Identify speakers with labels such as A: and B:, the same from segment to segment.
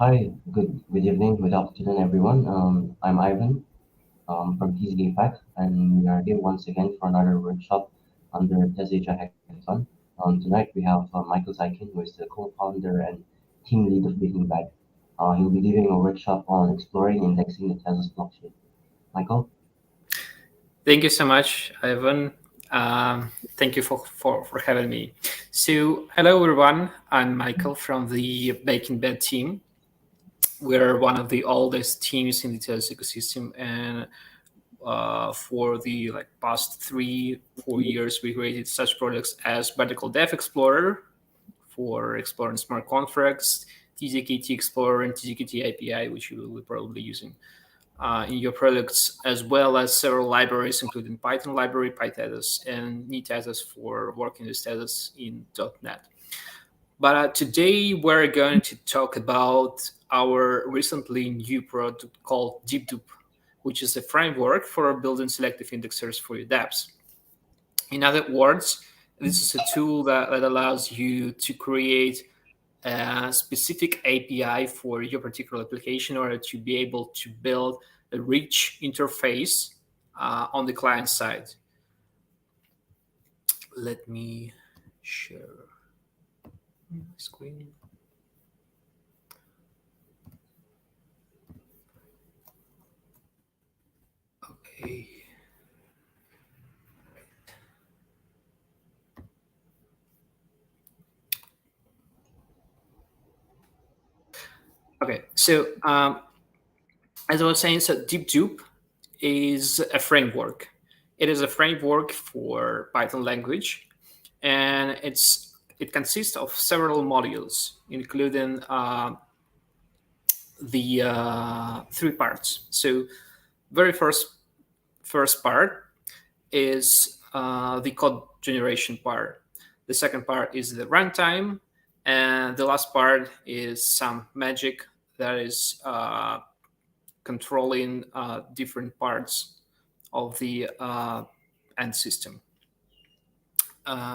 A: Hi, good evening, good afternoon, everyone. I'm Ivan from TezAsia Hackathon, and we are here once again for another workshop under TezAsia Hackathon. Tonight we have Michael Zaikin, who is the co-founder and team lead of Baking Bag. He'll be leading a workshop on exploring and indexing the Tezos blockchain. Michael?
B: Thank you so much, Ivan. Thank you for having me. So, hello everyone. I'm Michael from the Baking Bed team. We're one of the oldest teams in the Tezos ecosystem, and for the past 3-4 years, we created such products as Vertical Dev Explorer for exploring smart contracts, TZKT Explorer, and TZKT API, which you will be probably using in your products, as well as several libraries, including Python library, PyTezos, and NeTezos for working with Tezos in .NET. But today we're going to talk about our recently new product called Dupe, which is a framework for building selective indexers for your dApps. In other words, this is a tool that allows you to create a specific API for your particular application in order to be able to build a rich interface on the client side. Let me share my screen. Okay. Okay, so as I was saying, so Dupe is a framework. It is a framework for Python language, and it consists of several modules, including the three parts. So, very first part is the code generation part. The second part is the runtime, and the last part is some magic that is controlling different parts of the end system.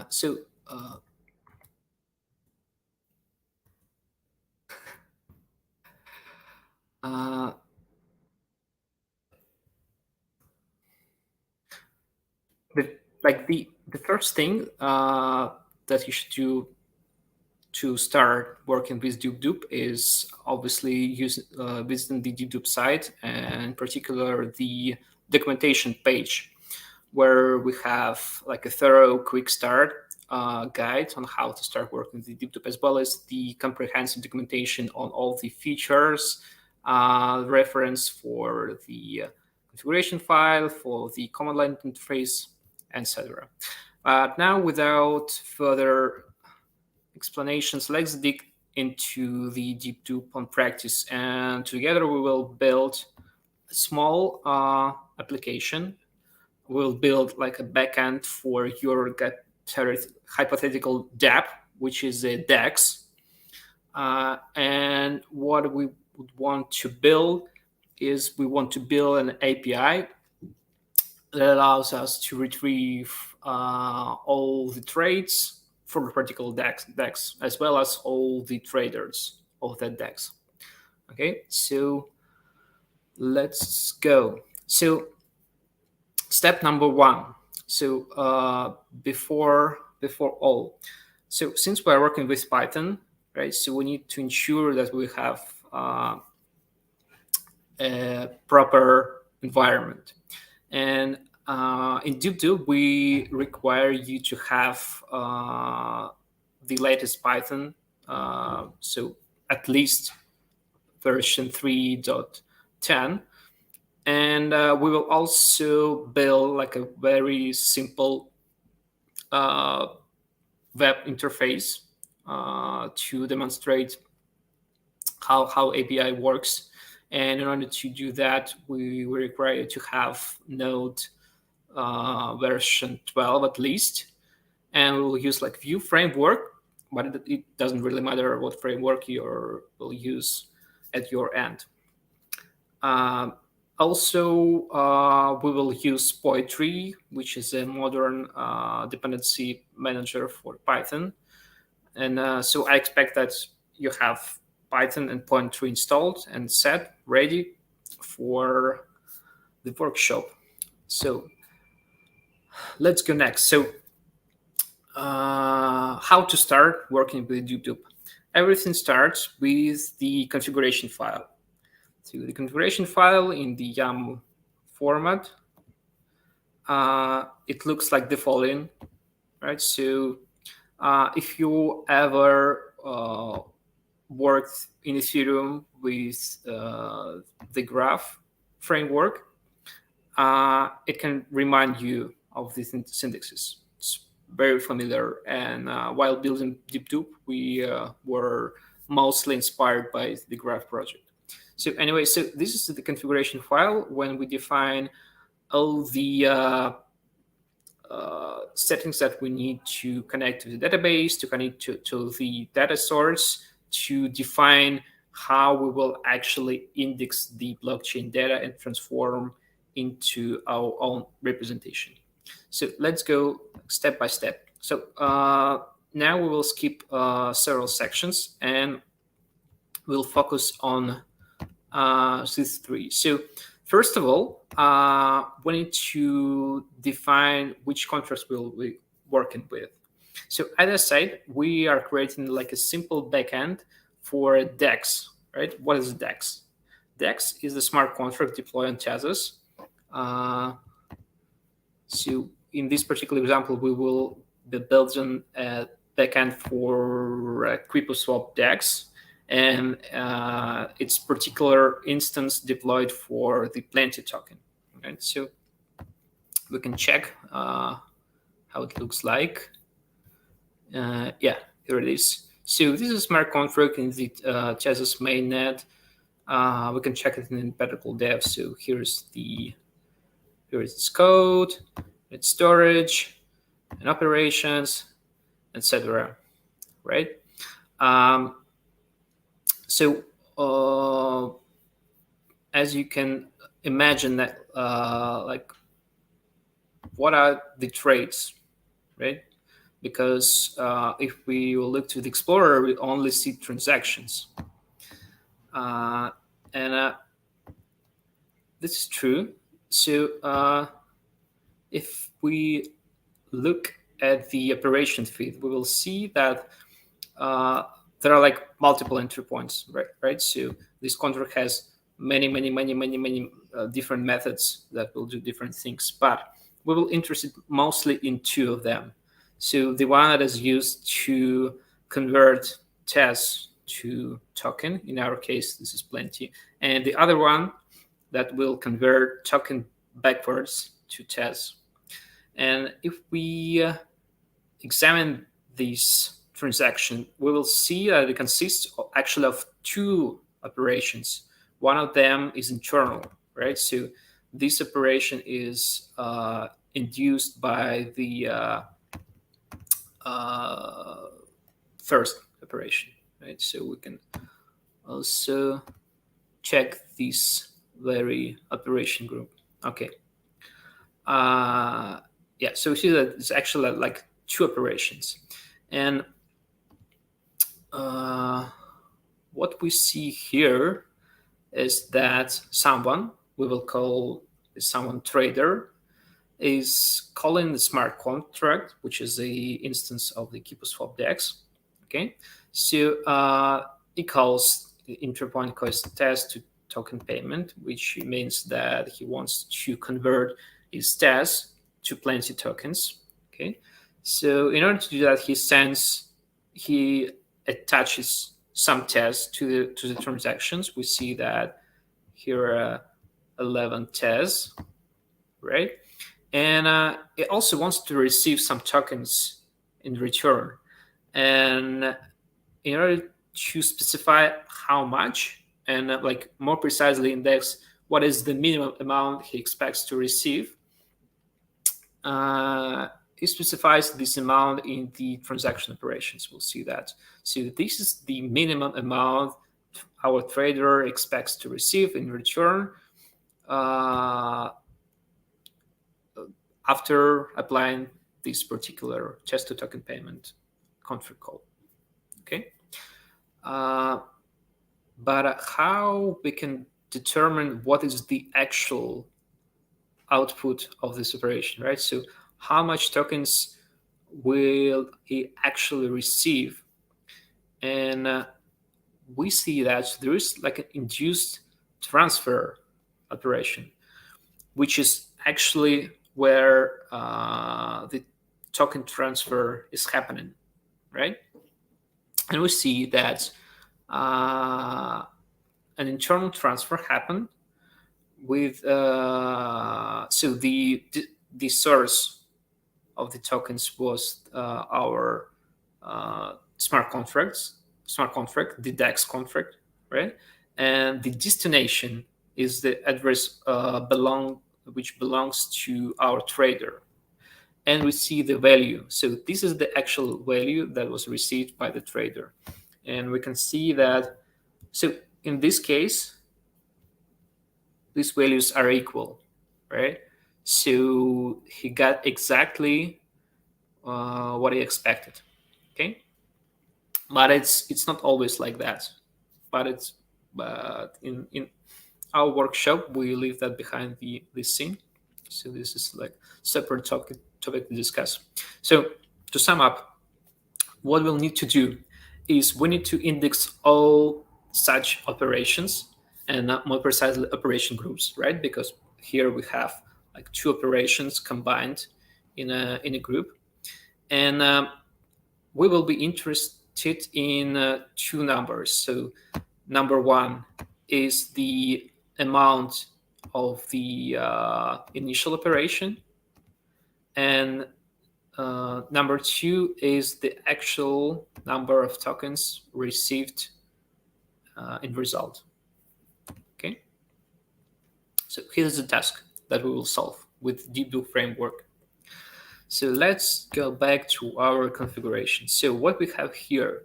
B: So uh, the first thing that you should do to start working with Dupe is obviously visiting the Dupe site, and in particular the documentation page, where we have like a thorough quick start guide on how to start working with Dupe, as well as the comprehensive documentation on all the features, reference for the configuration file, for the command line interface, etc. Now, without further explanations, let's dig into the Dupe on practice, and together we will build a small application. We'll build like a backend for your hypothetical dApp, which is a DEX. And what we would want to build is we want to build an API that allows us to retrieve all the trades from a particular DEX, as well as all the traders of that DEX. Okay, so let's go. So step number one. So before all, so since we're working with Python, right? So we need to ensure that we have a proper environment. And in Dupe, we require you to have the latest Python, so at least version 3.10. And we will also build like a very simple web interface to demonstrate how API works. And in order to do that, we require to have Node version 12 at least. And we will use like Vue framework, but it doesn't really matter what framework you will use at your end. Also, we will use Poetry, which is a modern dependency manager for Python. And so I expect that you have Python and Point3 installed and set, ready for the workshop. So let's go next. So how to start working with Dupe? Everything starts with the configuration file. So the configuration file in the YAML format, it looks like the following, right? So if you ever worked in Ethereum with the graph framework, it can remind you of these syntaxes. It's very familiar. And while building Dupe, we were mostly inspired by the graph project. So anyway, so this is the configuration file when we define all the settings that we need to connect to the database, to connect to the data source, to define how we will actually index the blockchain data and transform into our own representation. So let's go step by step. So now we will skip several sections and we'll focus on these three. So first of all, we need to define which contracts we'll be working with. So as I said, we are creating like a simple backend for DEX, right? What is DEX? DEX is the smart contract deployed on Tezos. So in this particular example, we will be building a backend for CryptoSwap DEX and its particular instance deployed for the Plenty token. Right? So we can check how it looks like. Yeah, here it is. So this is smart contract in the Tezos mainnet. We can check it in empirical dev. So here is its code, its storage, and operations, etc. Right? So as you can imagine, that like what are the trades, right? Because if we look to the Explorer, we only see transactions. And this is true. So if we look at the operation feed, we will see that there are like multiple entry points, right? So this contract has many different methods that will do different things, but we will interested mostly in two of them. So the one that is used to convert Tez to token, in our case, this is Plenty, and the other one that will convert token backwards to Tez. And if we examine this transaction, we will see that it consists actually of two operations. One of them is internal, right? So this operation is induced by the first operation, right? So we can also check this very operation group. Okay. Yeah, so we see that it's actually like two operations. And what we see here is that someone, we will call someone trader, is calling the smart contract, which is the instance of the CryptoSwap DEX. Okay, so it calls the interpoint calls Tez to token payment, which means that he wants to convert his Tez to Plenty tokens. Okay, so in order to do that, he attaches some Tez to the transactions. We see that here are 11 Tez, right? And it also wants to receive some tokens in return. And in order to specify how much, and like more precisely index what is the minimum amount he expects to receive, he specifies this amount in the transaction operations. We'll see that. So this is the minimum amount our trader expects to receive in return after applying this particular Tez to token payment contract call. Okay. But how we can determine what is the actual output of this operation, right? So how much tokens will he actually receive? And we see that there is like an induced transfer operation, which is actually where the token transfer is happening, right? And we see that an internal transfer happened with so the source of the tokens was our smart contract, the DEX contract, right? And the destination is the address which belongs to our trader. And we see the value. So this is the actual value that was received by the trader. And we can see that, so in this case, these values are equal, right? So he got exactly what he expected, okay? But it's not always like that. But in our workshop we leave that behind the scene. So this is like separate topic to discuss. So to sum up, what we'll need to do is we need to index all such operations, and not more precisely operation groups, right? Because here we have like two operations combined in a group, and we will be interested in two numbers. So number one is the amount of the initial operation, and number two is the actual number of tokens received in result. Okay, so here's the task that we will solve with Dupe framework. So let's go back to our configuration. So what we have here,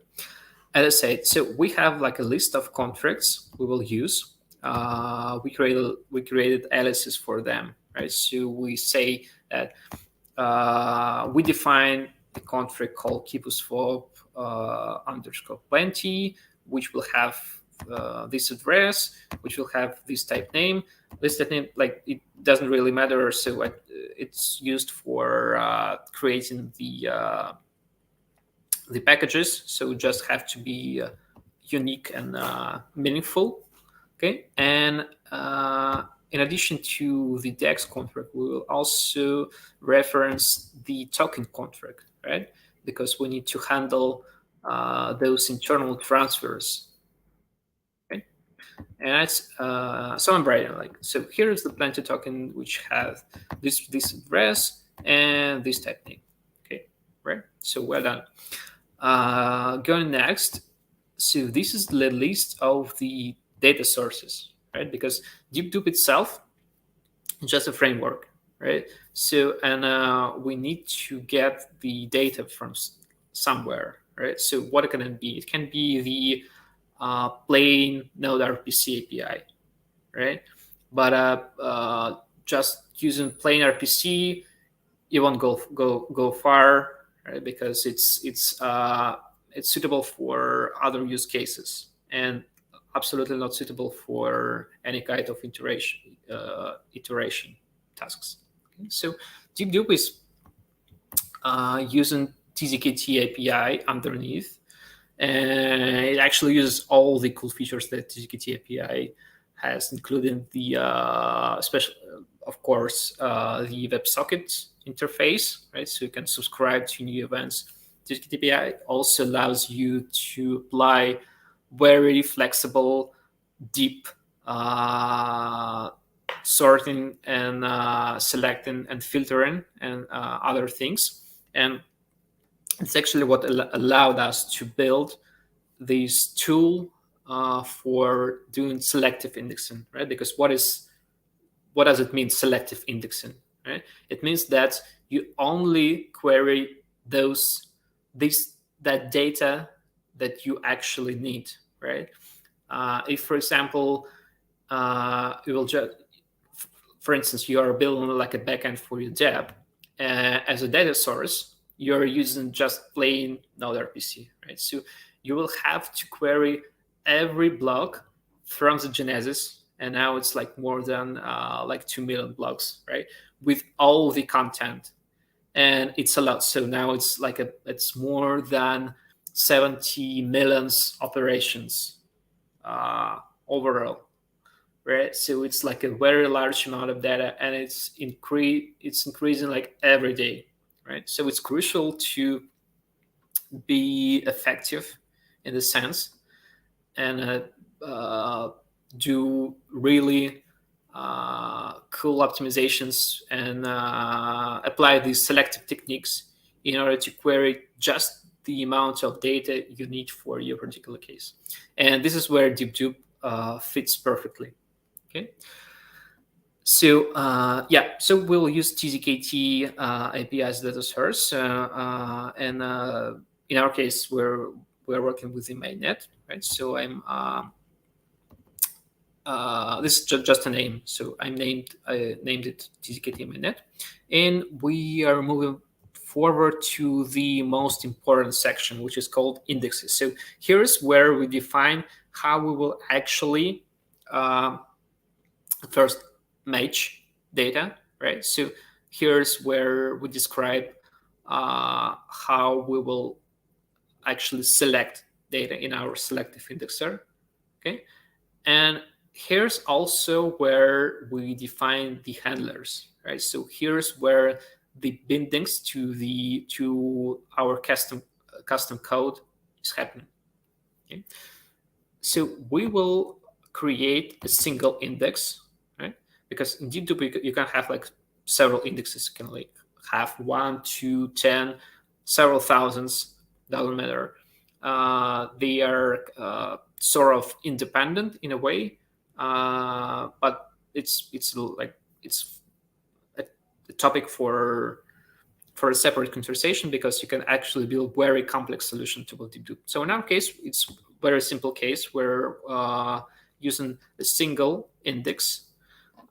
B: as I said, so we have like a list of contracts we will use. We created aliases for them, right? So we say that we define the contract called keepuswap underscore plenty, which will have this address, which will have this type name. This type name, like, it doesn't really matter. So it's used for creating the packages. So it just have to be unique and meaningful. Okay, and in addition to the DEX contract, we will also reference the token contract, right? Because we need to handle those internal transfers. Okay, and that's so I'm writing like, so here is the plenty token which has this address and this type name. Okay, right? So well done. Going next, so this is the list of the data sources, right? Because Dupe itself is just a framework, right? So, and we need to get the data from somewhere, right? So what can it be? It can be the plain Node RPC API, right? But just using plain RPC, you won't go far, right? Because it's suitable for other use cases and absolutely not suitable for any kind of iteration tasks. Okay? So Dupe is using TZKT API underneath, and it actually uses all the cool features that TZKT API has, including the special, of course, the WebSocket interface, right? So you can subscribe to new events. TZKT API also allows you to apply very flexible, deep sorting and selecting and filtering and other things. And it's actually what allowed us to build this tool for doing selective indexing, right? Because what does it mean, selective indexing, right? It means that you only query that data that you actually need, right? If, for example, you will just, for instance, you are building like a backend for your dev, as a data source, you're using just plain Node RPC, right? So you will have to query every block from the genesis, and now it's like more than like 2 million blocks, right? With all the content, and it's a lot. So now it's more than 70 millions operations overall, right? So it's like a very large amount of data, and it's increasing like every day, right? So it's crucial to be effective in the sense, and do really cool optimizations, and apply these selective techniques in order to query just the amount of data you need for your particular case. And this is where Dupe fits perfectly. Okay. So so we'll use TZKT API as data source, and in our case, we're working with the mainnet, right? So this is just a name, so I named it TZKT mainnet, and we are moving forward to the most important section, which is called indexes. So here's where we define how we will actually first match data, right? So here's where we describe how we will actually select data in our selective indexer, okay? And here's also where we define the handlers, right? So here's where the bindings to our custom code is happening. Okay? So we will create a single index, right? Because in Dupe you can have like several indexes. You can like have 1, 2, 10, several thousands. Doesn't matter. They are sort of independent in a way, but it's a topic for a separate conversation, because you can actually build very complex solution to what you do. So in our case, it's a very simple case where using a single index,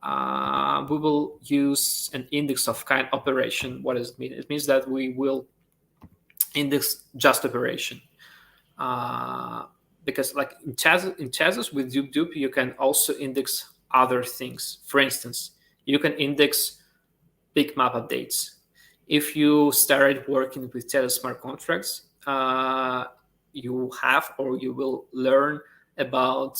B: we will use an index of kind operation. What does it mean? It means that we will index just operation. Because like in Tezos with Dupe, you can also index other things. For instance, you can index big map updates. If you started working with Tezos smart contracts, you have or you will learn about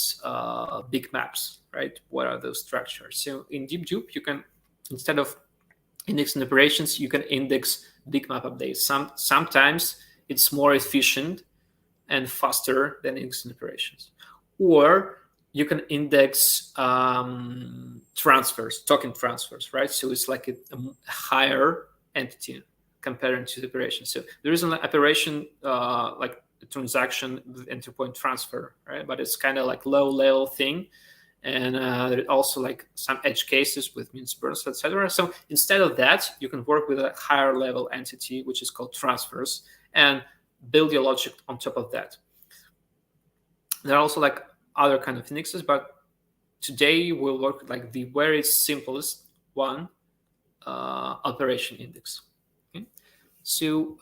B: big maps, right? What are those structures? So in Dupe, you can, instead of indexing operations, you can index big map updates. Sometimes it's more efficient and faster than indexing operations. Or you can index transfers, token transfers, right? So it's like a higher entity compared to the operation. So there is an operation like a transaction with entry-point transfer, right? But it's kind of like low-level thing. And there are also like some edge cases with means burns, etc. So instead of that, you can work with a higher level entity, which is called transfers, and build your logic on top of that. There are also like other kind of indexes, but today we'll work with like the very simplest one, operation index. Okay? So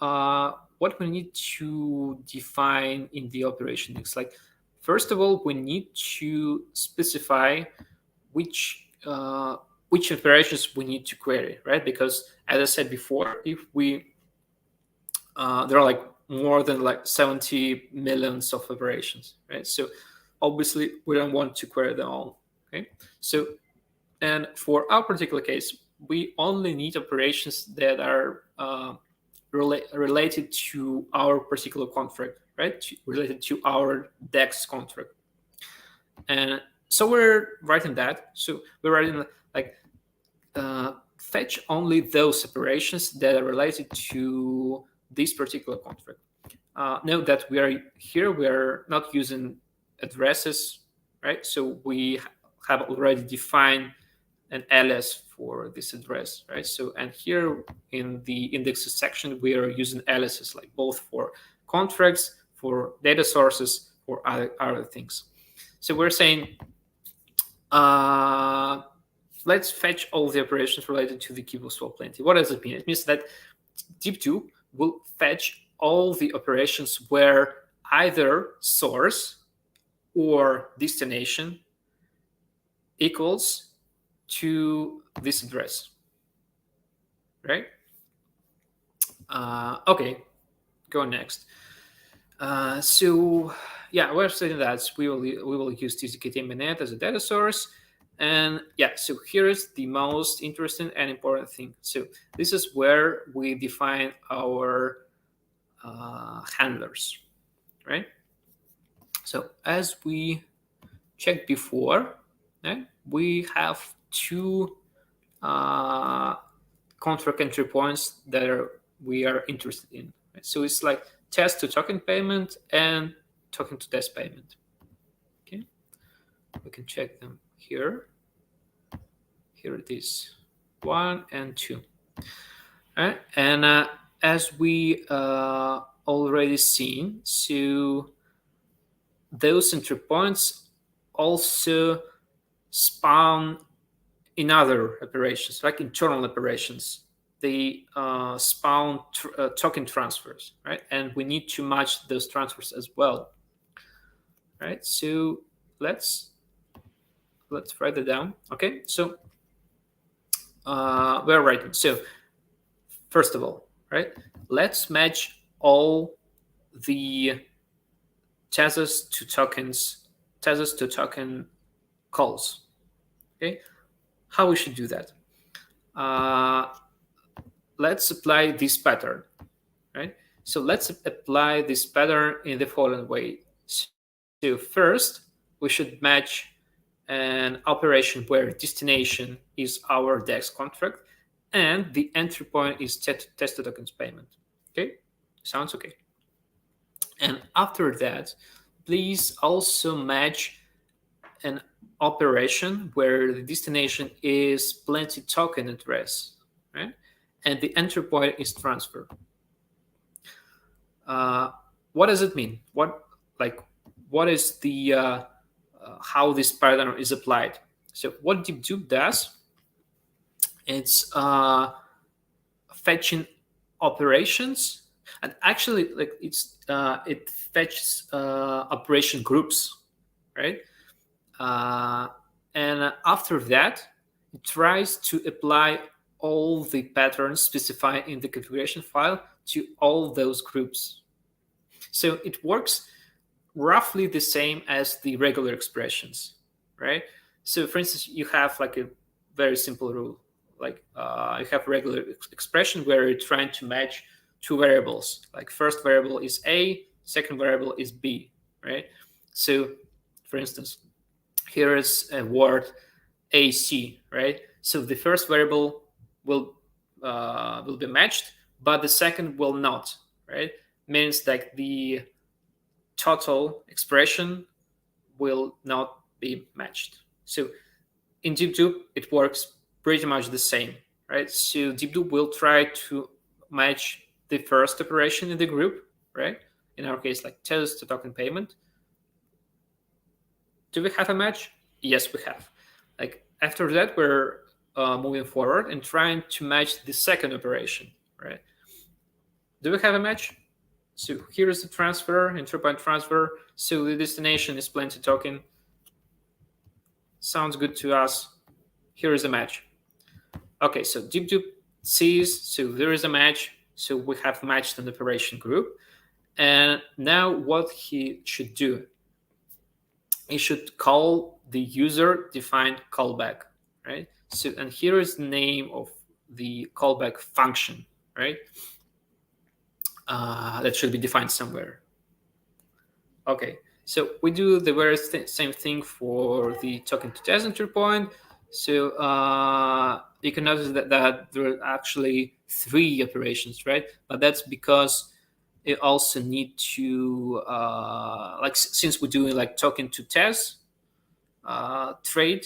B: what we need to define in the operation index, like first of all, we need to specify which operations we need to query, right? Because as I said before, if we there are like more than like 70 millions of operations, right? So obviously we don't want to query them all. Okay. So, and for our particular case, we only need operations that are related to our particular contract, right? Related to our DEX contract. And so we're writing that. So we're writing like fetch only those operations that are related to this particular contract. Note that we are not using addresses, right? So we have already defined an alias for this address, right? So, and here in the indexes section, we are using aliases like both for contracts, for data sources, for other things. So we're saying, let's fetch all the operations related to the keyboard swap plenty. What does it mean? It means that Deep2 will fetch all the operations where either source or destination equals to this address, right? Okay, go next. So yeah, we're saying that we will use tzkt as a data source. And yeah, so here is the most interesting and important thing. So this is where we define our handlers, right? So as we checked before, right, we have two contract entry points that we are interested in. Right? So it's like test to token payment and token to test payment. Okay, we can check them here. Here it is, 1 and 2. All right, and as we already seen, so those entry points also spawn in other operations, like internal operations. They spawn token transfers, right? And we need to match those transfers as well, right? So let's write it down. Okay, so we're writing. So first of all, right, let's match all the Tezos to token calls. Okay, how we should do that? Let's apply this pattern, right? So let's apply this pattern in the following way. So first, we should match an operation where destination is our DEX contract and the entry point is test to tokens payment. Okay, sounds okay. And after that, please also match an operation where the destination is plenty token address, right? And the entry point is transfer. What does it mean? What is the how this pattern is applied? So what Dupe does, it's fetching operations, and actually, like it fetches operation groups, right? And after that, it tries to apply all the patterns specified in the configuration file to all those groups. So it works roughly the same as the regular expressions, right? So for instance, you have like a very simple rule, like you have a regular expression where you're trying to match two variables, like first variable is A, second variable is B, right? So for instance, here is a word AC, right? So the first variable will be matched, but the second will not, right? Means that the total expression will not be matched. So in Dupe, it works pretty much the same, right? So Dupe will try to match the first operation in the group, right? In our case, like Tezos to token payment. Do we have a match? Yes, we have. Like after that, we're moving forward and trying to match the second operation, right? Do we have a match? So here is the transfer, entry point transfer. So the destination is plenty token. Sounds good to us. Here is a match. Okay, so Dupe sees, so there is a match. So we have matched an operation group. And now what he should do, he should call the user defined callback, right? So, and here is the name of the callback function, right? That should be defined somewhere. Okay, so we do the very same thing for the token to test entry point. So you can notice that there are actually 3 operations, right? But that's because it also need to like since we're doing like token to test trade,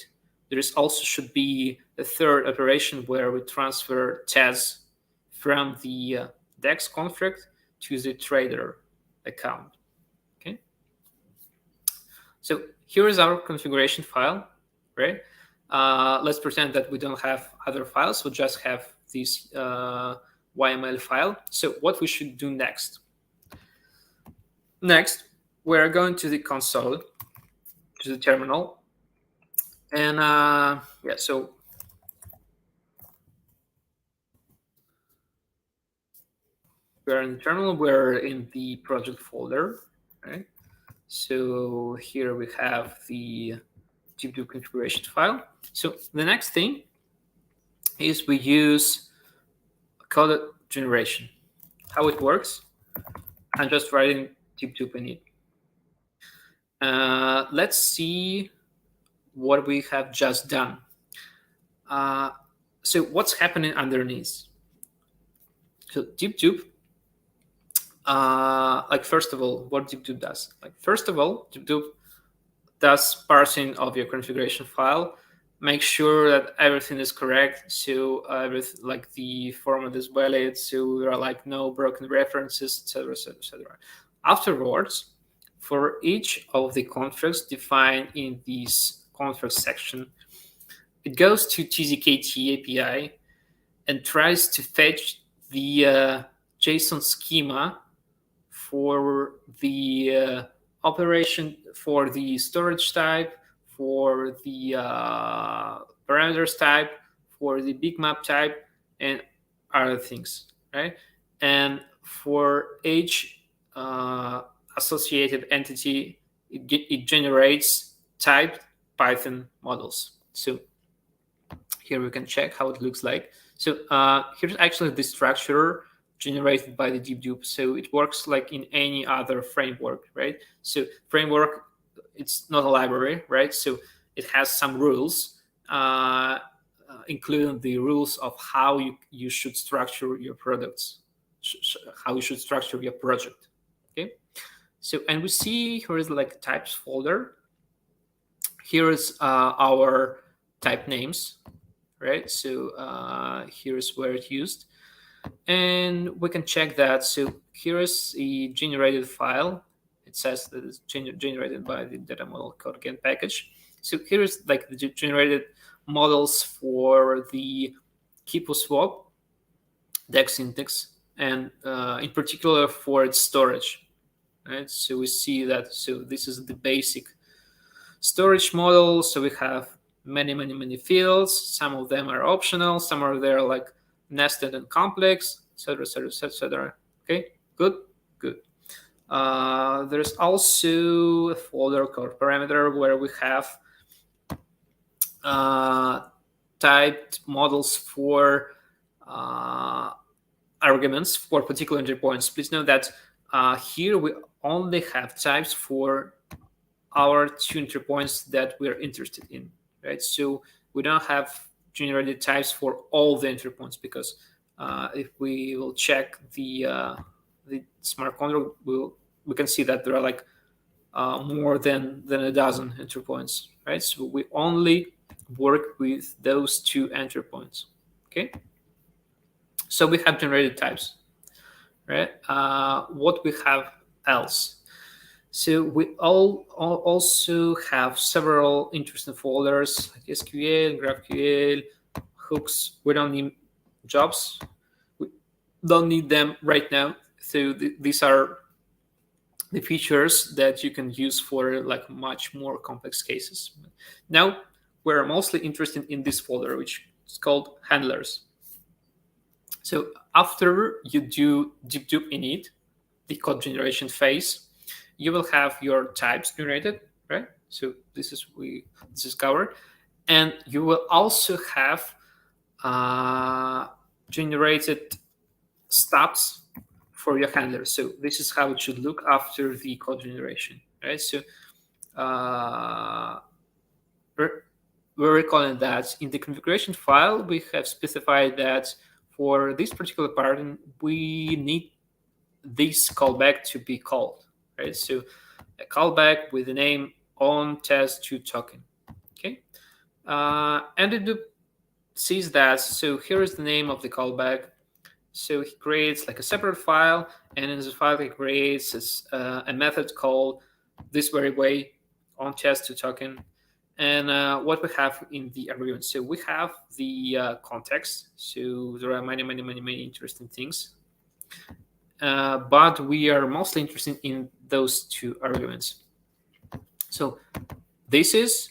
B: there is also should be a third operation where we transfer Tez from the DEX contract to the trader account. Okay. So here is our configuration file, right? Let's pretend that we don't have other files. We just have this YML file. So what we should do next? Next, we're going to the console, to the terminal. And yeah, so we're in the terminal, we're in the project folder, right? So here we have the Dupe configuration file. So the next thing is we use code generation. How it works, I'm just writing Dupe in it. Let's see what we have just done. So what's happening underneath? So Dupe, like first of all, what Dupe does? Like first of all, Dupe does parsing of your configuration file, make sure that everything is correct. So everything, like the format is valid. So there are like no broken references, etc., etc., etc. Afterwards, for each of the configs defined in this config section, it goes to tzkt API and tries to fetch the JSON schema for the operation, for the storage type, for the parameters type, for the big map type, and other things, right? And for each associated entity, it generates typed Python models. So here we can check how it looks like. So here's actually the structure generated by the Dupe. So it works like in any other framework, right? So framework, it's not a library, right? So it has some rules, including the rules of how you should structure your products, how you should structure your project, okay? So, and we see here is like types folder. Here is our type names, right? So here's where it's used. And we can check that. So here is a generated file. It says that it's generated by the data model code again package. So here is like the generated models for the Kipo swap, DEX index, and in particular for its storage. Right? So we see that. So this is the basic storage model. So we have many fields. Some of them are optional. Some are there like nested and complex, etc., etc., etc. Okay, good. There's also a folder called parameter where we have typed models for arguments for particular entry points. Please note that here we only have types for our two entry points that we're interested in, right? So we don't have generated types for all the entry points, because if we will check the smart contract, we can see that there are like more than a dozen entry points, right? So we only work with those two entry points, okay? So we have generated types, right? What we have else? So we also have several interesting folders like SQL, GraphQL, hooks. We don't need jobs. We don't need them right now. So these are the features that you can use for like much more complex cases. Now we're mostly interested in this folder, which is called handlers. So after you do Dupe init, the code generation phase, you will have your types generated, right? So this is covered, and you will also have generated stubs for your handler. So this is how it should look after the code generation, right? So we're recalling that in the configuration file, we have specified that for this particular pattern, we need this callback to be called, right? So a callback with the name on test2 token, okay? And it sees that. So here is the name of the callback. So he creates like a separate file, and in this file he creates a method called this very way on test2 token. And what we have in the argument, so we have the context. So there are many interesting things. But we are mostly interested in those two arguments. So this is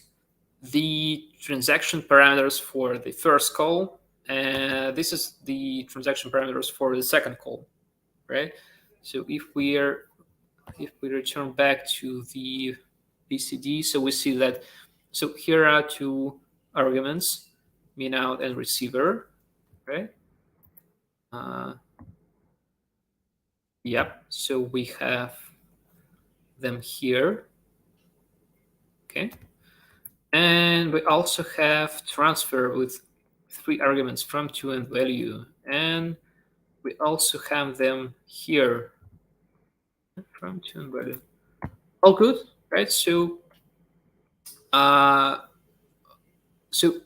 B: the transaction parameters for the first call, and this is the transaction parameters for the second call, right? So if we return back to the BCD, so we see that, so here are two arguments, minout and receiver, right? Yep, so we have them here, okay? And we also have transfer with 3 arguments from to and value, and we also have them here from to and value. All good, right? So so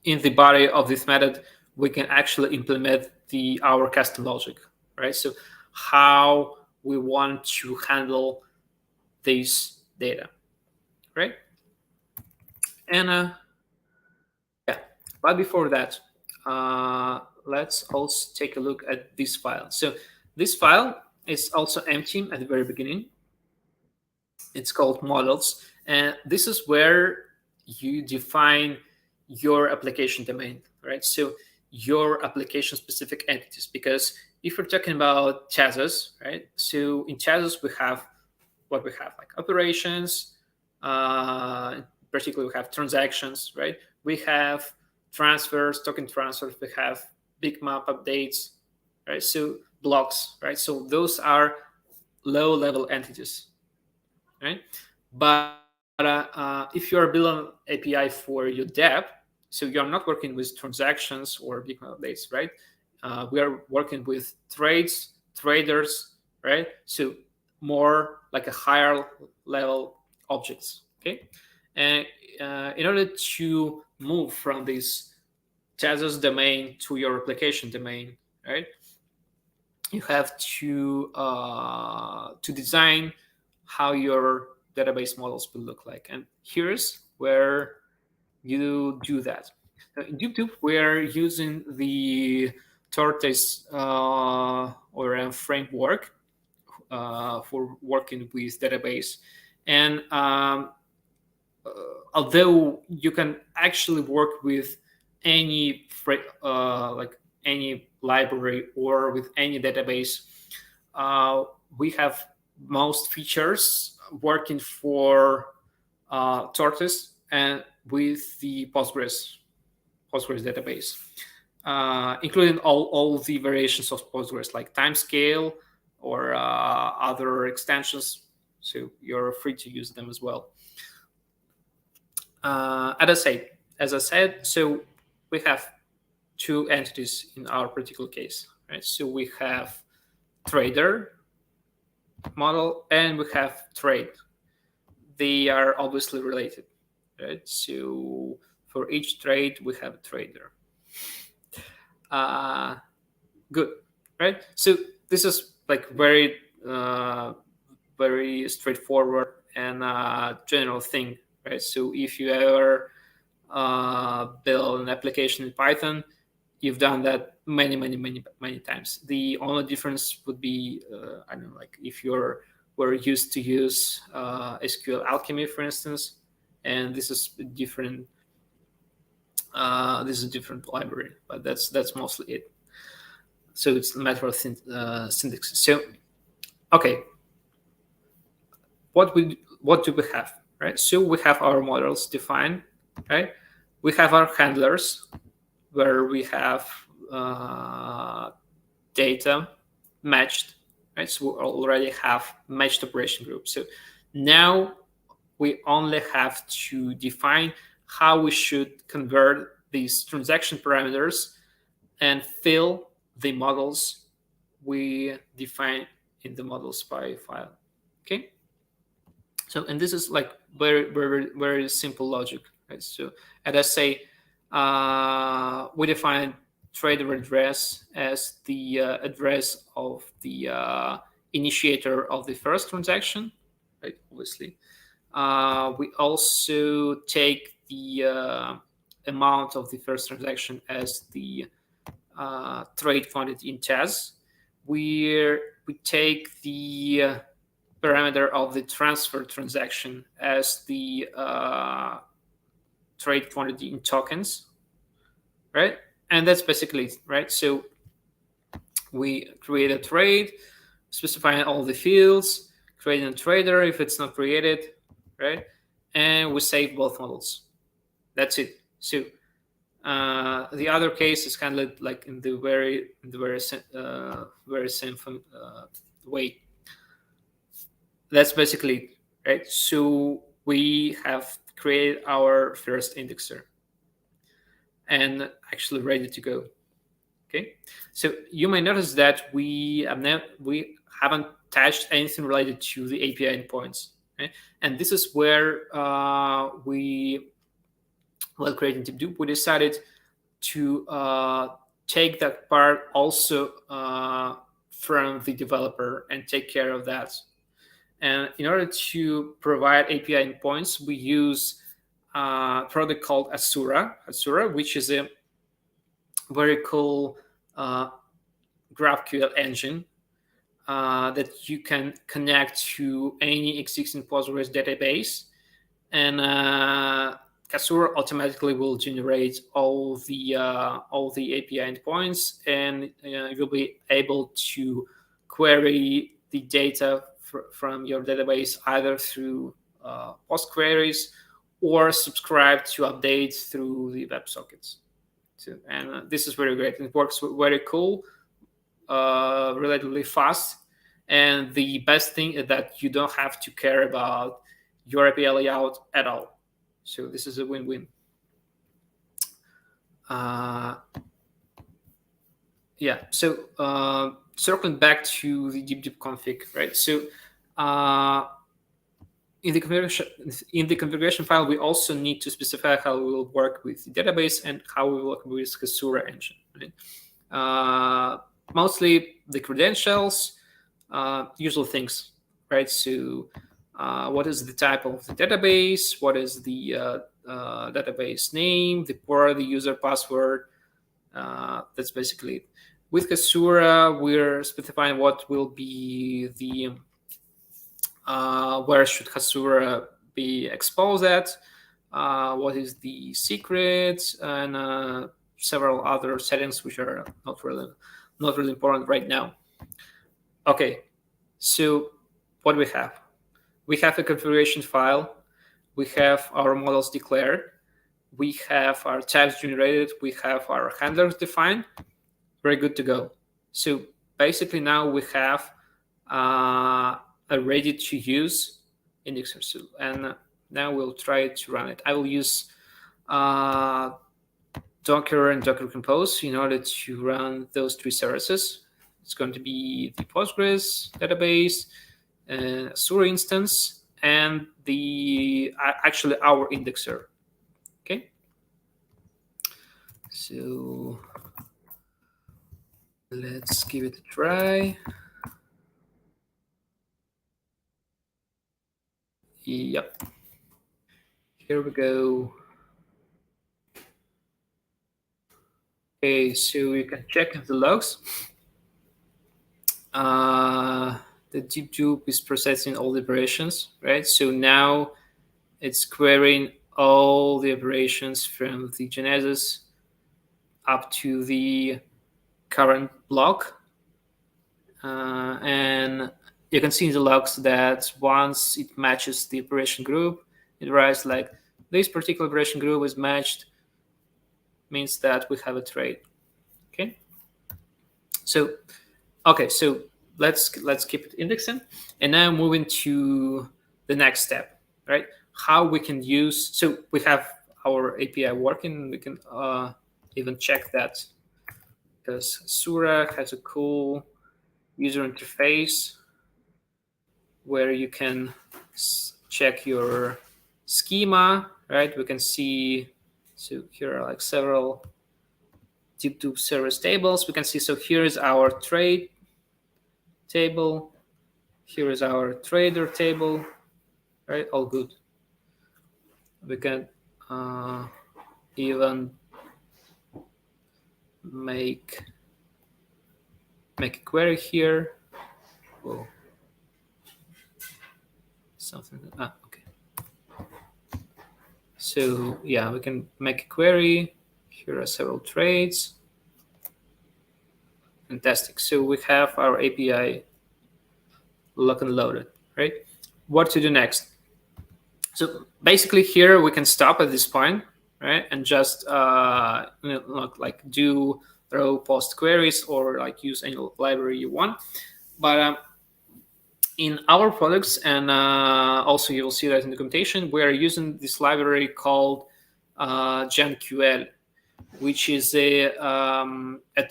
B: in the body of this method, we can actually implement our custom logic, right? So how we want to handle this data, right? And yeah, but before that, let's also take a look at this file. So this file is also empty at the very beginning. It's called models, and this is where you define your application domain, right? So your application specific entities, because if we're talking about Tezos, right? So in Tezos we have what we have, like operations, particularly we have transactions, right? We have transfers, token transfers, we have big map updates, right? So blocks, right? So those are low level entities, right? But if you are building API for your dev, so you're not working with transactions or big map updates, right? We are working with trades, traders, right? So more like a higher level objects, okay? And in order to move from this Tezos domain to your application domain, right, you have to design how your database models will look like. And here's where you do that. In Dupe, we're using the Tortoise or framework for working with database. And although you can actually work with any like any library or with any database, we have most features working for Tortoise and with the Postgres database, including all the variations of Postgres, like timescale or other extensions. So you're free to use them as well. As I said, so we have 2 entities in our particular case, right? So we have trader model and we have trade. They are obviously related, right? So for each trade, we have a trader. Good, right? So this is like very straightforward and general thing, right? So if you ever build an application in Python, you've done that many times. The only difference would be, I don't know, like if we're used to use SQL Alchemy, for instance, and this is a different library, but that's mostly it. So it's a matter of syntax. So, okay, what do we have, right? So we have our models defined, right? We have our handlers, where we have data matched, right? So we already have matched operation group. So now we only have to define how we should convert these transaction parameters and fill the models we define in the models by file. Okay. So, and this is like very simple logic, right? So as I say, we define trader address as the address of the initiator of the first transaction, right? Obviously, we also take the amount of the first transaction as the trade quantity in Tez. We take the parameter of the transfer transaction as the trade quantity in tokens, right? And that's basically it, right? So we create a trade, specifying all the fields, creating a trader if it's not created, right? And we save both models. That's it. So the other case is kind of like in the very same way. That's basically it, right? So we have created our first indexer and actually ready to go. Okay, so you may notice that we haven't touched anything related to the API endpoints, okay? And this is where while creating Dupe, we decided to take that part also from the developer and take care of that. And in order to provide API endpoints, we use a product called Asura, which is a very cool GraphQL engine that you can connect to any existing Postgres database, and Asura automatically will generate all the API endpoints, and you'll be able to query the data from your database either through post queries or subscribe to updates through the WebSockets. So, and this is very great. It works very cool, relatively fast. And the best thing is that you don't have to care about your API layout at all. So this is a win-win. Yeah. So circling back to the deep config, right? So in the configuration file, we also need to specify how we will work with the database and how we will work with Asura engine. Right? Mostly the credentials, usual things, right? So what is the type of the database? What is the database name, the port, the user password? That's basically it. With Asura, we're specifying what will be the where should Asura be exposed at, what is the secret, and several other settings which are not really important right now. Okay, so what do we have? We have a configuration file. We have our models declared. We have our types generated. We have our handlers defined. Very good to go. So basically now we have a ready-to-use indexer. So, and now we'll try to run it. I will use Docker and Docker Compose in order to run those three services. It's going to be the Postgres database, Asura instance, and the actually our indexer. Okay. So let's give it a try. Yep. Here we go. Okay, so you can check the logs. The deep Dupe is processing all the operations, right? So now it's querying all the operations from the Genesis up to the current block. And you can see in the logs that once it matches the operation group, it writes like this particular operation group is matched, means that we have a trade. Okay. So, okay, so let's keep it indexing, and now moving to the next step, right? How we can use. So we have our API working. We can even check that because Asura has a cool user interface where you can check your schema, right? We can see, so here are like several Dupe service tables. We can see, so here is our trade table. Here is our trader table, right? All good. We can even make a query here. Whoa. something. Okay. So yeah, we can make a query. Here are several trades. Fantastic. So we have our API locked and loaded, right? What to do next? So basically here we can stop at this point, right? And just like do throw post queries or like use any library you want. But in our products, and also you will see that in the documentation, we are using this library called GenQL, which is a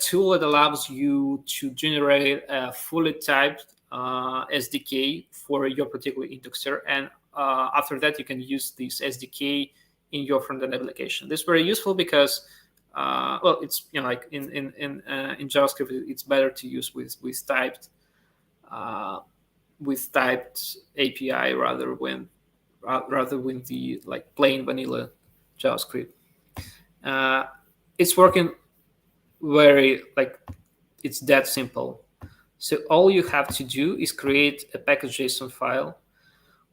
B: tool that allows you to generate a fully typed SDK for your particular indexer. And after that, you can use this SDK in your front-end application. This is very useful because, well, it's like in JavaScript, it's better to use with typed API rather than the like plain vanilla JavaScript. It's working very like it's that simple. So all you have to do is create a package.json file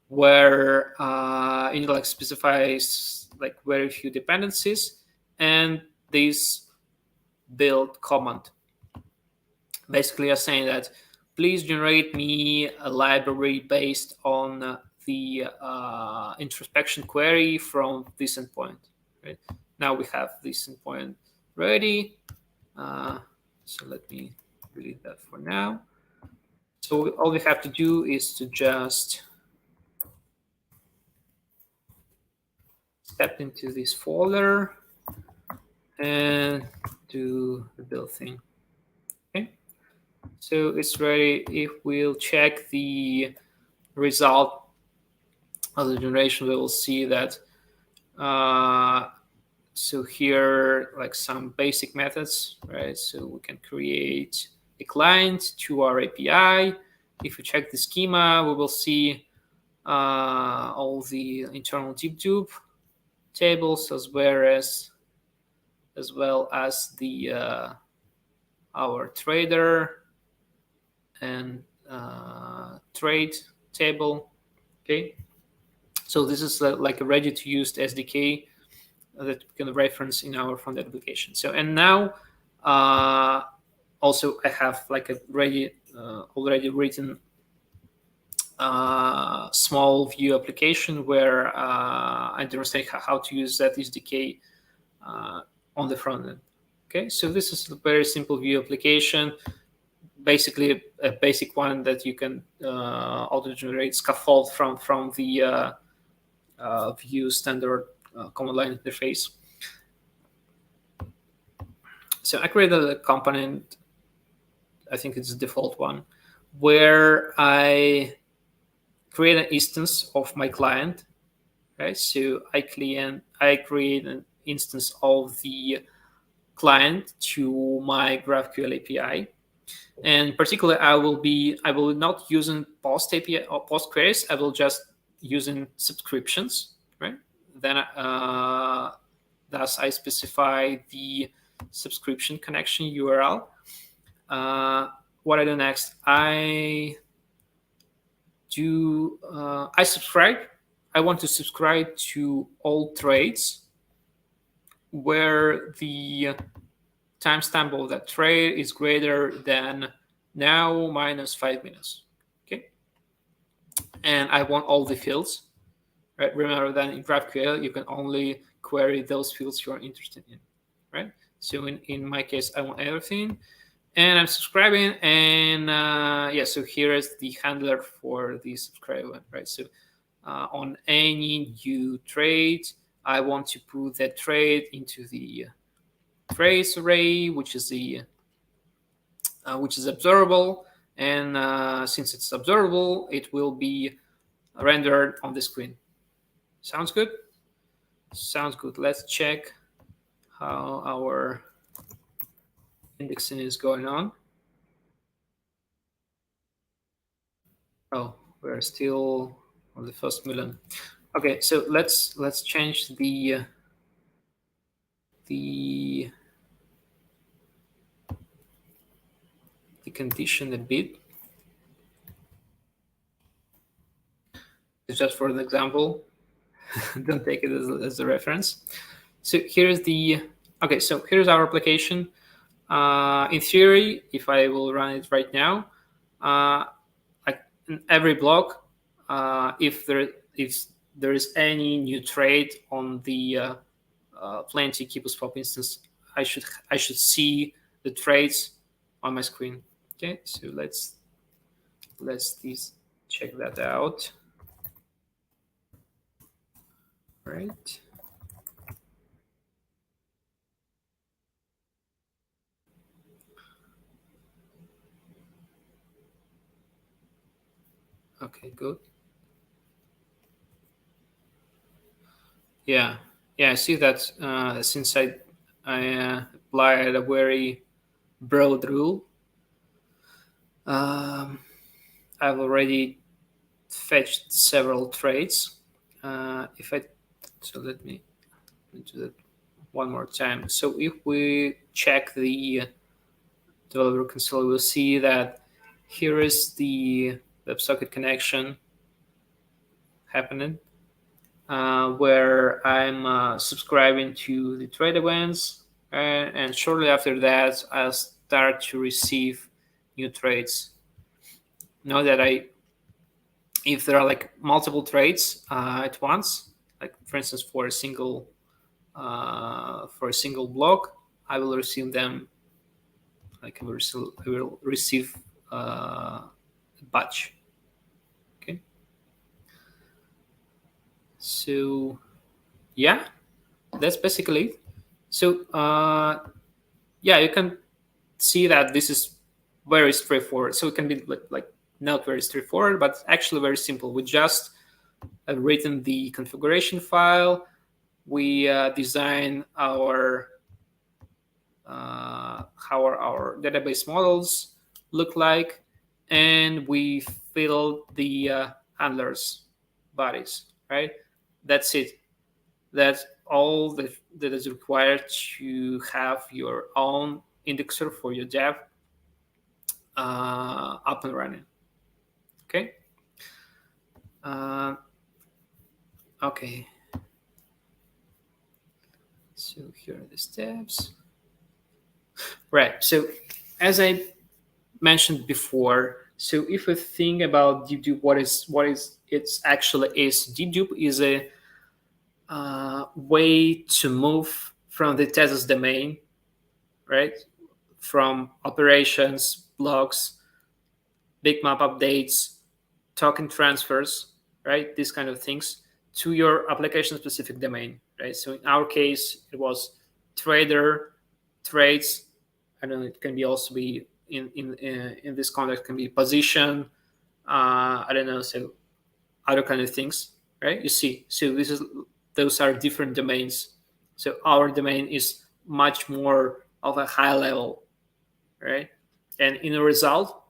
B: where like specifies like very few dependencies and this build command. Basically, are saying that please generate me a library based on the introspection query from this endpoint. Right? Now we have this endpoint ready. So let me delete that for now. So all we have to do is to just step into this folder and do the build thing. Okay. So it's ready. If we'll check the result of the generation, we will see that so here like some basic methods, right? So we can create a client to our API. If we check the schema, we will see all the internal Dupe tables as well as the our trader and trade table. Okay, so this is like a ready to use SDK that we can reference in our front-end application. So and now also I have like a already written small view application where I understand how to use that SDK on the front end. Okay, so this is a very simple view application, basically a basic one that you can auto-generate scaffold from the view standard command line interface. So I created a component, I think it's the default one, where I create an instance of my client. Right? So I create an instance of the client to my GraphQL API. And particularly, I will not using post API or post queries. I will just using subscriptions, right? Then thus I specify the subscription connection URL. What I do next? I subscribe. I want to subscribe to all trades where the timestamp of that trade is greater than now minus 5 minutes. Okay, and I want all the fields. Right? Remember that in GraphQL you can only query those fields you are interested in. Right? So in my case, I want everything, and I'm subscribing. And yeah, so here is the handler for the subscriber. Right? So on any new trade, I want to put that trade into the trace array, which is observable, and since it's observable, it will be rendered on the screen. Sounds good? Sounds good. Let's check how our indexing is going on. Oh, we're still on the first million. Okay, so let's change the condition a bit. It's just for an example. Don't take it as a reference. So here's so here's our application. In theory, if I will run it right now, like in every block, if there is any new trade on the plenty keyboard swap instance, I should see the trades on my screen. Okay, so let's check that out. Right. Okay, good. Yeah, I see that since I applied a very broad rule, I've already fetched several trades. If I so let me do that one more time. So if we check the developer console, we'll see that here is the WebSocket connection happening, where I'm subscribing to the trade events, and shortly after that, I'll start to receive new trades. Know that if there are like multiple trades at once, like for instance for a single block, I will receive them. Like I will receive a batch. Okay. So yeah, that's basically it. So yeah, you can see that this is very straightforward. So it can be like not very straightforward, but actually very simple. We just written the configuration file. We design how our database models look like, and we fill the handlers bodies. Right. That's it. That's all that is required to have your own indexer for your dev up and running. Okay. Okay. So here are the steps. Right. So as I mentioned before, so if we think about Dupe, what it's actually is, Dupe is a way to move from the Tezos domain, right? From operations, blocks, big map updates, token transfers, right? These kind of things to your application specific domain, right? So in our case, it was trader, trades. I don't know, it can be also be in this context can be position. I don't know, so other kind of things, right? You see, so those are different domains. So our domain is much more of a high level, right? And in a result,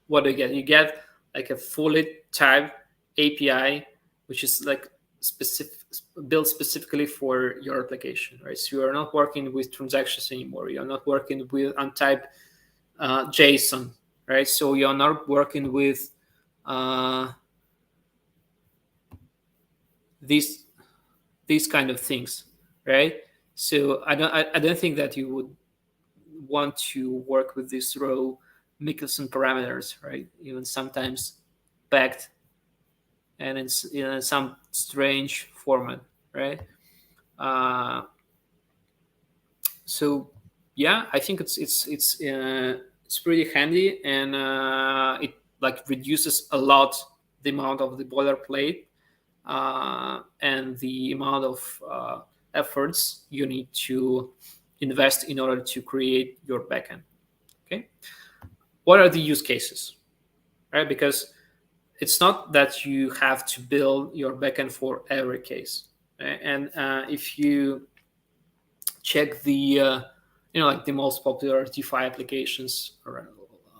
B: what do you get? You get like a fully typed API, which is like built specifically for your application, right? So you are not working with transactions anymore. You're not working with untyped JSON, right? So you're not working with these kind of things, right? So I don't think that you would want to work with these raw Michelson parameters, right? Even sometimes packed and in some strange format, right? So yeah, I think it's pretty handy, and it like reduces a lot the amount of the boilerplate and the amount of efforts you need to invest in order to create your backend. Okay, what are the use cases, right? Because it's not that you have to build your backend for every case, right? And if you check the like the most popular DeFi applications, or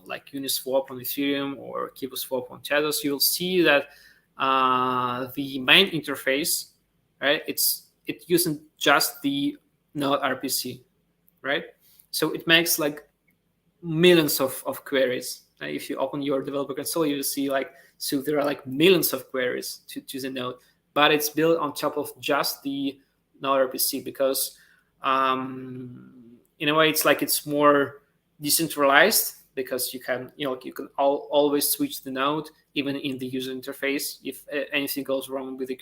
B: like Uniswap on Ethereum or KiboSwap on Tezos, you'll see that the main interface, right? It's using just the Node RPC, right? So it makes like millions of queries, If you open your developer console, you will see like, so there are like millions of queries to the node, but it's built on top of just the Node RPC, because in a way it's more decentralized, because you can always switch the node even in the user interface if anything goes wrong with the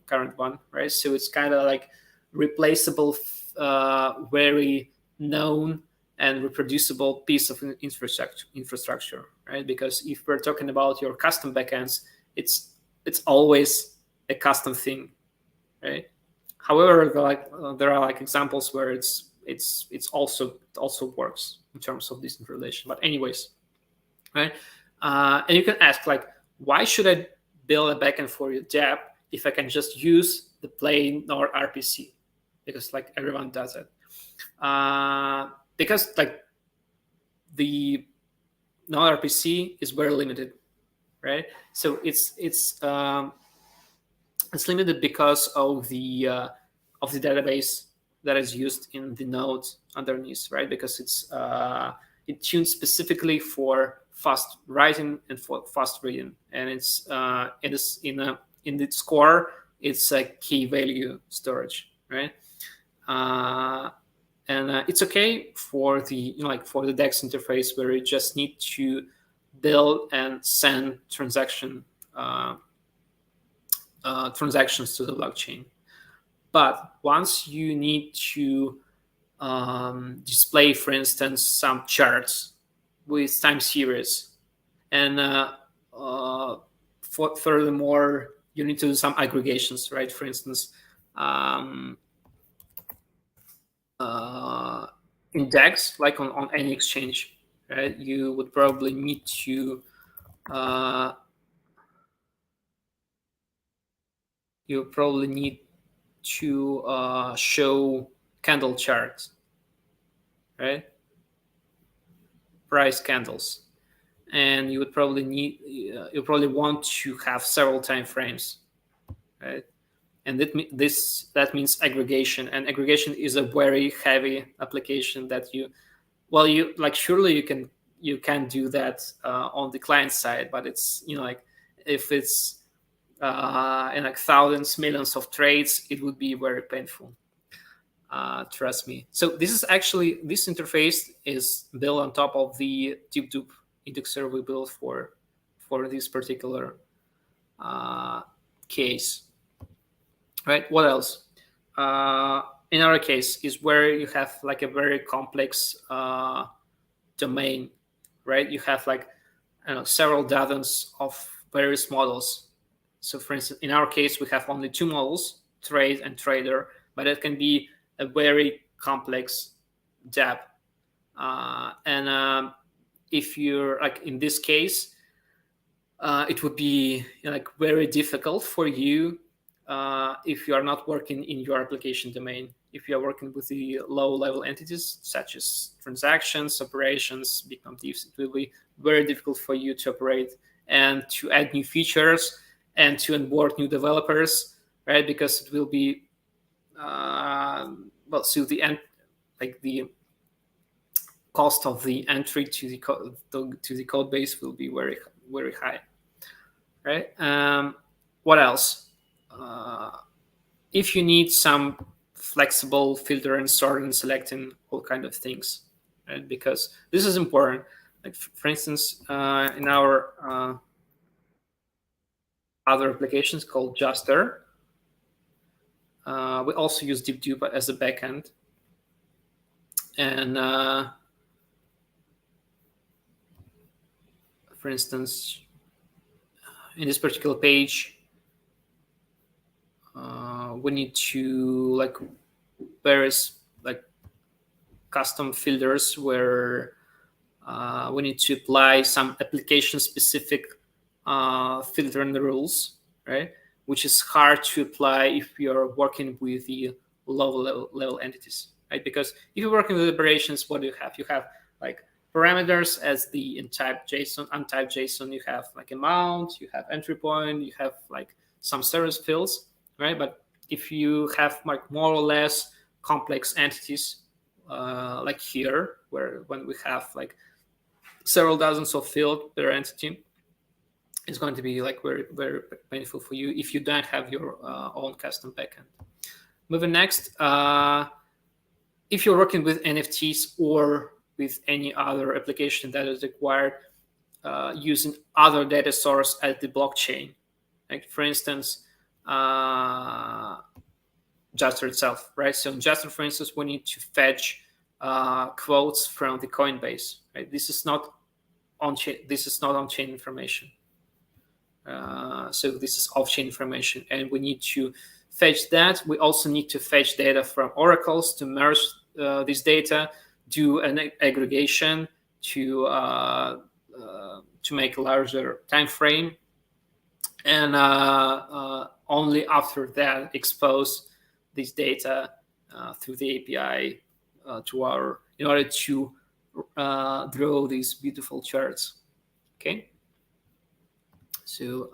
B: current one, right? So it's kind of like replaceable, very known and reproducible piece of infrastructure, right? Because if we're talking about your custom backends, it's always a custom thing, right? However, there are like examples where it also works in terms of decentralization. But anyways, right? And you can ask like, why should I build a backend for your dApp if I can just use the plain Node RPC? Because like everyone does it. Because like the Node RPC is very limited, right? So it's limited because of the database that is used in the node underneath, right? Because it tuned specifically for fast writing and for fast reading, and it is in its core, it's a key value storage, right? And it's okay for the for the DEX interface, where you just need to build and send transactions to the blockchain. But once you need to display, for instance, some charts with time series, and furthermore, you need to do some aggregations, right? For instance, in DEX, like on any exchange, right? You would probably need to show candle charts, right? Price candles, and you would probably want to have several time frames, right? And that means aggregation, and aggregation is a very heavy application that surely you can do that on the client side, but it's like if it's in like thousands, millions of trades, it would be very painful. Trust me. So this interface is built on top of the Dupe indexer we built for this particular case. Right? What else? In our case is where you have like a very complex domain, right? You have like several dozens of various models. So for instance, in our case, we have only two models, trade and trader, but it can be a very complex dApp. And if you're like in this case, it would be like very difficult for you if you are not working in your application domain. If you are working with the low-level entities such as transactions, operations, big motifs, it will be very difficult for you to operate and to add new features and to onboard new developers, right? Because it will be so the end, like the cost of the entry to the code base will be very, very high, right? What else? If you need some flexible filter and sort and selecting all kind of things, right? Because this is important. Like for instance, in our other applications called Juster, we also use Dupe as a backend, and for instance, in this particular page, we need to like various like custom filters where we need to apply some application specific filtering rules, right? Which is hard to apply if you're working with the low level entities, right? Because if you're working with operations, what do you have? You have like parameters as the untyped JSON, you have like amount, you have entry point, you have like some service fields, right? But if you have like more or less complex entities, like here, when we have like several dozens of fields per entity, it's going to be like very, very painful for you if you don't have your own custom backend. Moving next, if you're working with NFTs or with any other application that is required using other data source at the blockchain, like for instance, Juster itself, right? So in Juster, for instance, we need to fetch quotes from the Coinbase, right? This is not on-chain. This is not on-chain information. So this is off-chain information, and we need to fetch that. We also need to fetch data from oracles to merge this data, do an aggregation to make a larger time frame, and only after that expose this data through the API in order to draw these beautiful charts. Okay. So,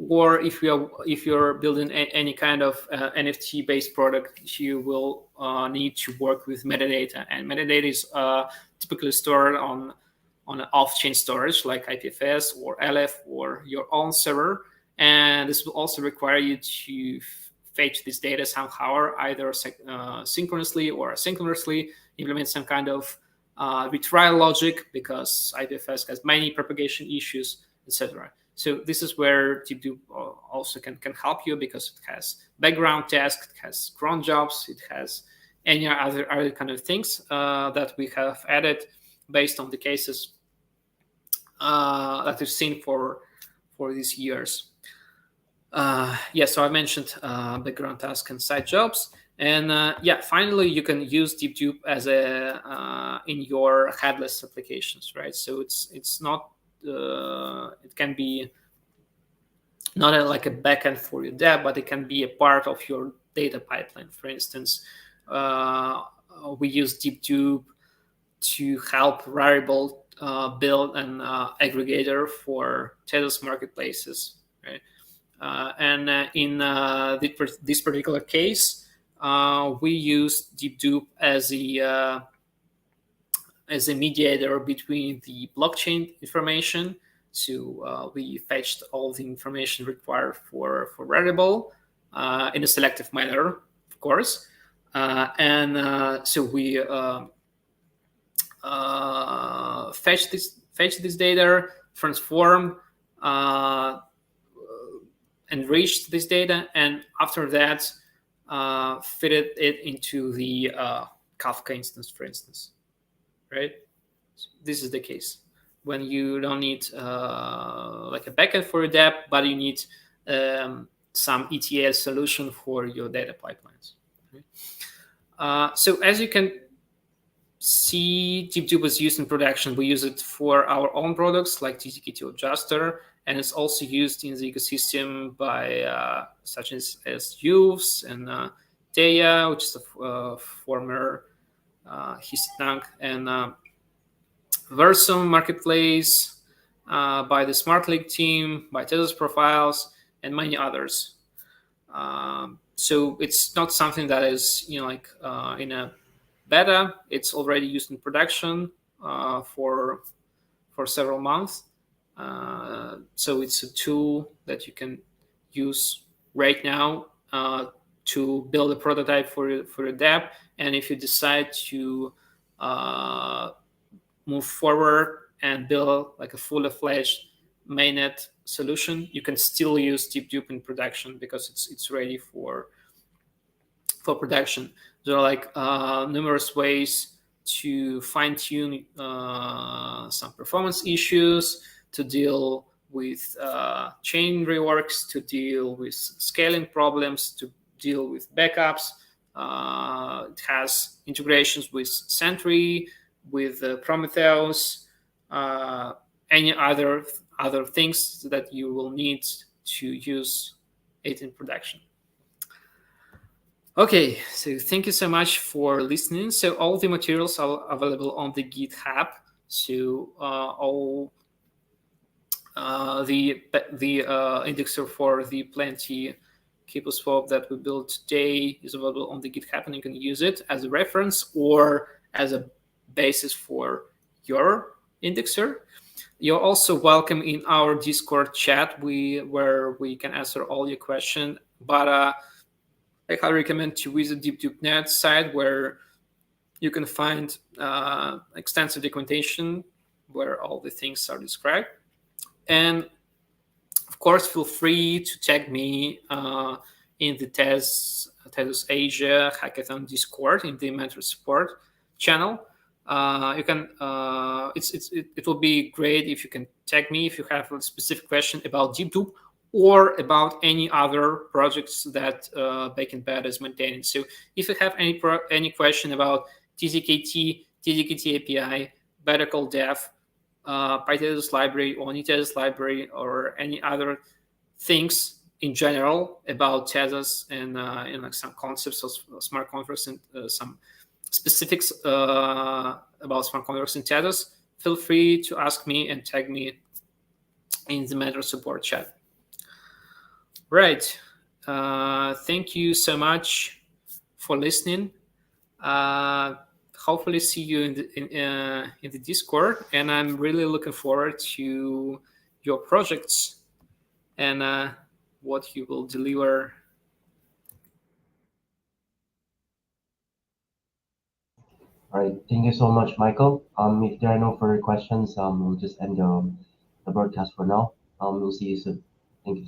B: or if you're building any kind of NFT-based product, you will need to work with metadata, and metadata is typically stored on an off-chain storage like IPFS or LF or your own server, and this will also require you to fetch this data somehow, either synchronously or asynchronously, implement some kind of retrial logic because IPFS has many propagation issues, etc. So this is where Dupe also can help you, because it has background tasks, it has cron jobs, it has any other kind of things that we have added based on the cases that we've seen for these years. So I mentioned background tasks and side jobs, and finally you can use Dupe as in your headless applications, right? So it's not. It can be not like a backend for your dev, but it can be a part of your data pipeline. For instance, we use Dupe to help Rarible build an aggregator for Tezos marketplaces, right? In this particular case, we use Dupe as a mediator between the blockchain information. So we fetched all the information required for Rarible in a selective manner, of course. So we fetch this data, transform, enriched this data, and after that fitted it into the Kafka instance, for instance. Right? This is the case when you don't need like a backend for your dApp, but you need some ETL solution for your data pipelines. Right? So as you can see, Dupe was used in production. We use it for our own products like TZKT or Juster, and it's also used in the ecosystem by such as Uves and Teya, which is a former Hisitang, and Versum Marketplace, by the Smart League team, by Tezos Profiles, and many others. So it's not something that is in a beta. It's already used in production for several months. So it's a tool that you can use right now to build a prototype for your dApp. And if you decide to move forward and build like a fully-fledged mainnet solution, you can still use Dupe in production because it's ready for production. There are like numerous ways to fine-tune some performance issues, to deal with chain reworks, to deal with scaling problems, to deal with backups. It has integrations with Sentry, with Prometheus, any other things that you will need to use it in production. Okay, so thank you so much for listening. So all the materials are available on the GitHub. So all the indexer for the Plenty Kipos swap that we built today is available on the GitHub, and you can use it as a reference or as a basis for your indexer. You're also welcome in our Discord chat, where we can answer all your questions. But I highly recommend to visit Dupe.net site, where you can find extensive documentation where all the things are described. And of course, feel free to tag me in the Tezos Asia Hackathon Discord in the mentor support channel. You can. It will be great if you can tag me if you have a specific question about DeepDupe or about any other projects that Backend is maintaining. So if you have any question about TZKT, TZKT API, Better Call Dev, PyTezos library or NetTezos library or any other things in general about Tezos and like some concepts of smart contracts and some specifics about smart contracts in Tezos, feel free to ask me and tag me in the mentor support chat. Right. Thank you so much for listening. Hopefully see you in the Discord, and I'm really looking forward to your projects and what you will deliver.
A: All right. Thank you so much, Michael. If there are no further questions, we'll just end the broadcast for now. We'll see you soon. Thank you.